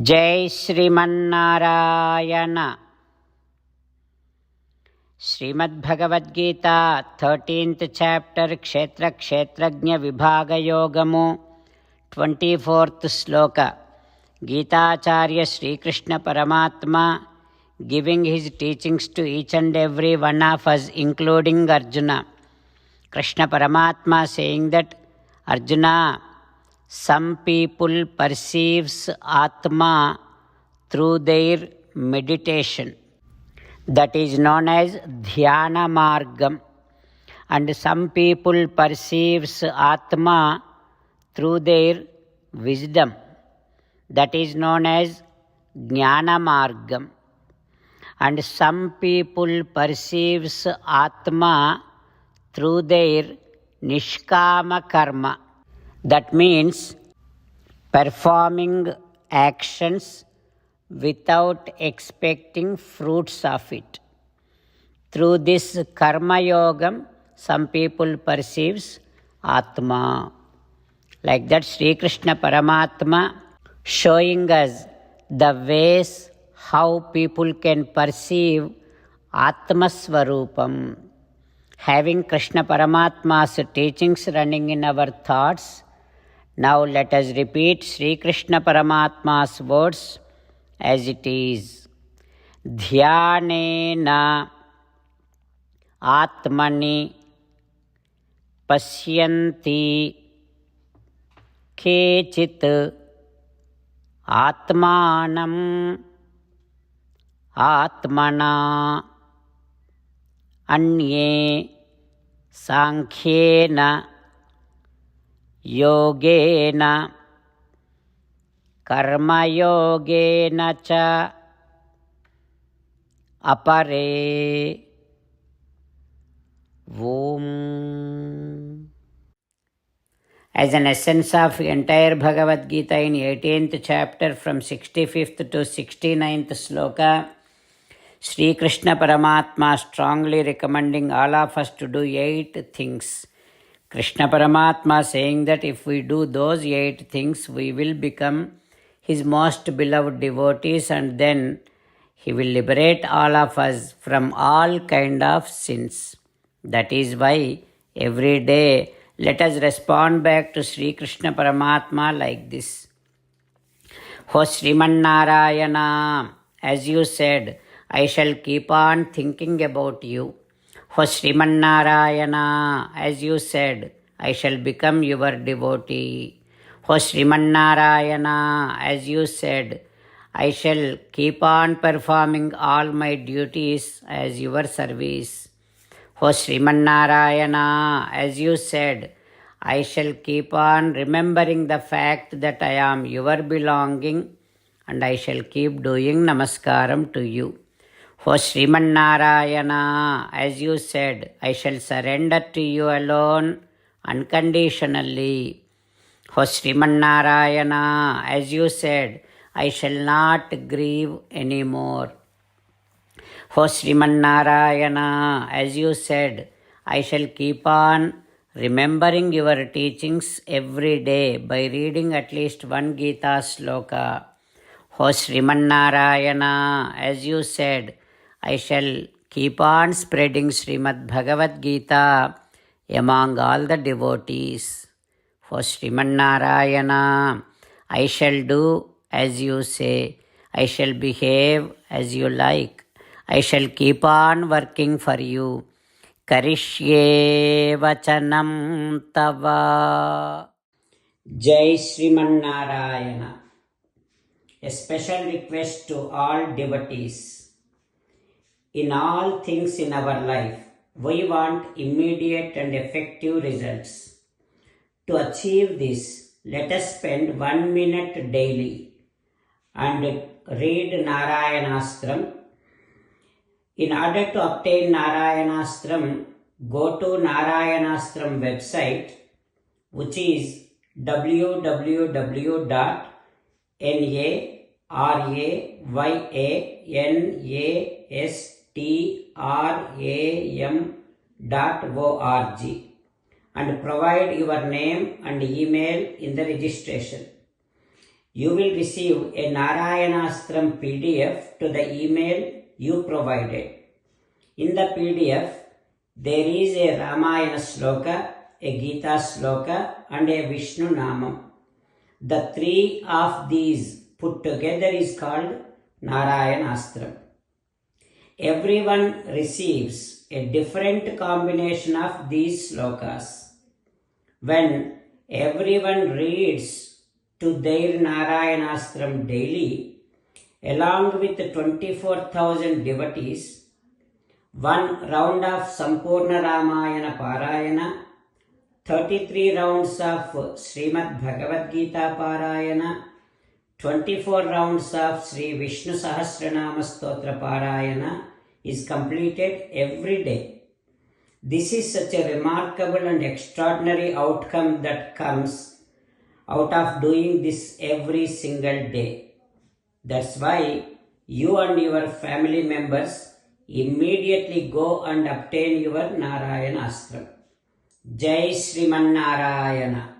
జై Srimannarayana. Srimad Bhagavad Gita 13th chapter క్షేత్రజ్ఞ విభాగయోగము 24th శ్లోక. గీతాచార్య శ్రీకృష్ణ పరమాత్మ giving his teachings to each and every one of us including Arjuna. Krishna Paramatma saying that Arjuna, some people perceives Atma through their meditation, that is known as Dhyana Margam, and some people perceives Atma through their wisdom, that is known as Jnana Margam, and some people perceives Atma through their Nishkama Karma. That means performing actions without expecting fruits of it. Through this karma yogam, some people perceives Atma. Like that, Sri Krishna Paramatma showing us the ways how people can perceive Atma Swarupam. Having Krishna Paramatma's teachings running in our thoughts, now let us repeat Sri Krishna Paramatma's words as it is. Dhyanena Atmani Pashyanti Kechit Atmanam Atmana Anye Sankhena Yogena Karma Yogena Cha Apare Om. As an essence of entire Bhagavad Gita in 18th chapter from 65th to 69th sloka, Sri Krishna Paramatma strongly recommending all of us to do 8 things. Krishna Paramatma saying that if we do those 8 things, we will become his most beloved devotees, and then he will liberate all of us from all kind of sins. That is why every day let us respond back to Sri Krishna Paramatma like this. O Srimannarayana, as you said, I shall keep on thinking about you. O Srimannarayana, as you said, I shall become your devotee. O Srimannarayana, as you said, I shall keep on performing all my duties as your service. O Srimannarayana, as you said, I shall keep on remembering the fact that I am your belonging, and I shall keep doing namaskaram to you. O Srimannarayana, as you said, I shall surrender to you alone unconditionally. O Srimannarayana, as you said, I shall not grieve anymore. O Srimannarayana, as you said, I shall keep on remembering your teachings every day by reading at least one Gita sloka. O Srimannarayana, as you said, I shall keep on spreading Srimad Bhagavad Gita among all the devotees. O Srimannarayana, I shall do as you say. I shall behave as you like. I shall keep on working for you. Karishye vachanam tava. Jai Srimannarayana. A special request to all devotees. In all things in our life, we want immediate and effective results. To achieve this, let us spend 1 minute daily and read Narayanastram. In order to obtain Narayanastram, go to Narayanastram website, which is www.narayanastram.org, and provide your name and email in the registration. you will receive a Narayanastram PDF to the email you provided. In the PDF, there is a Ramayana sloka, a Gita sloka, and a Vishnu Namam. The three of these put together is called Narayanastram. Everyone receives a different combination of these slokas. When everyone reads to their Narayanastram daily, along with 24,000 devotees, one round of Sampurna Ramayana Parayana, 33 rounds of Srimad Bhagavad Gita Parayana, 24 rounds of Sri Vishnu Sahasranama Stotra Parayana is completed every day. This is such a remarkable and extraordinary outcome that comes out of doing this every single day. That's why you and your family members immediately go and obtain your Narayanastram. Jai Sriman Narayana.